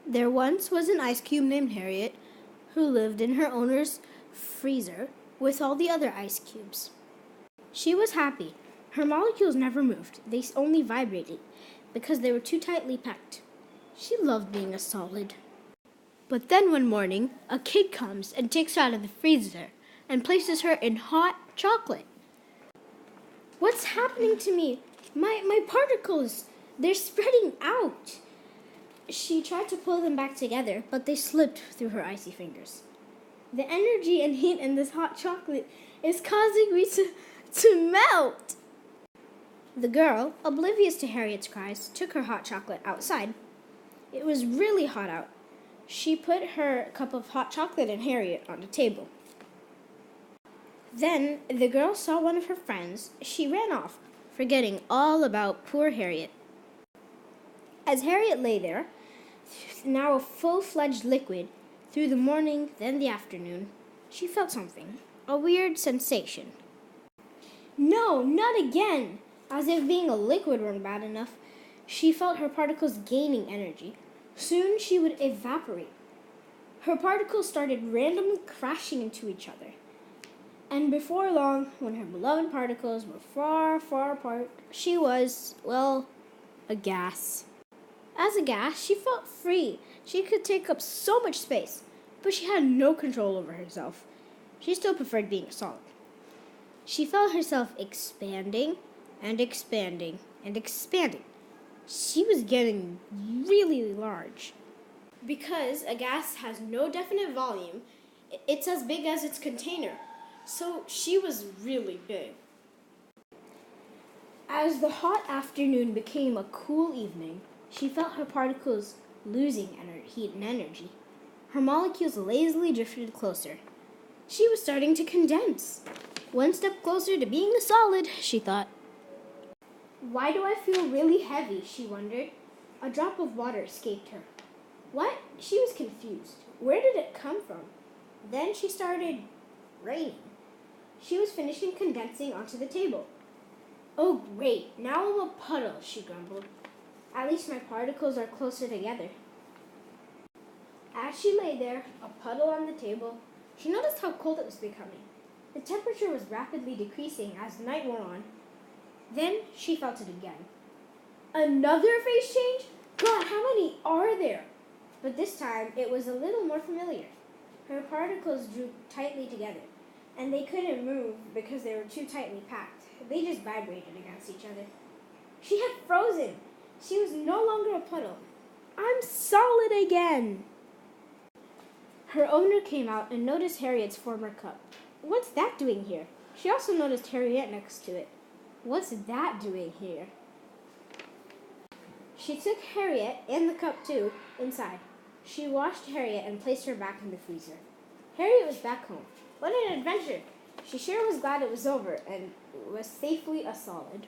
There once was an ice cube named Harriet who lived in her owner's freezer with all the other ice cubes. She was happy. Her molecules never moved, they only vibrated because they were too tightly packed. She loved being a solid. But then one morning, a kid comes and takes her out of the freezer and places her in hot chocolate. What's happening to me? My particles, they're spreading out. She tried to pull them back together, but they slipped through her icy fingers. The energy and heat in this hot chocolate is causing me to melt. The girl, oblivious to Harriet's cries, took her hot chocolate outside. It was really hot out. She put her cup of hot chocolate and Harriet on the table. Then the girl saw one of her friends. She ran off, forgetting all about poor Harriet. As Harriet lay there, now a full-fledged liquid, through the morning, then the afternoon, she felt something, a weird sensation. No, not again! As if being a liquid weren't bad enough, she felt her particles gaining energy. Soon she would evaporate. Her particles started randomly crashing into each other. And before long, when her beloved particles were far, far apart, she was, well, a gas. As a gas, she felt free. She could take up so much space, but she had no control over herself. She still preferred being a solid. She felt herself expanding and expanding and expanding. She was getting really large. Because a gas has no definite volume, it's as big as its container. So she was really big. As the hot afternoon became a cool evening, she felt her particles losing heat and energy. Her molecules lazily drifted closer. She was starting to condense. One step closer to being a solid, she thought. Why do I feel really heavy, she wondered. A drop of water escaped her. What? She was confused. Where did it come from? Then she started raining. She was finishing condensing onto the table. Oh, great. Now I'm a puddle, she grumbled. At least my particles are closer together. As she lay there, a puddle on the table, she noticed how cold it was becoming. The temperature was rapidly decreasing as the night wore on. Then she felt it again. Another phase change? God, how many are there? But this time it was a little more familiar. Her particles drew tightly together, and they couldn't move because they were too tightly packed. They just vibrated against each other. She had frozen. She was no longer a puddle. I'm solid again. Her owner came out and noticed Harriet's former cup. What's that doing here? She also noticed Harriet next to it. What's that doing here? She took Harriet, and the cup too, inside. She washed Harriet and placed her back in the freezer. Harriet was back home. What an adventure! She sure was glad it was over and was safely a solid.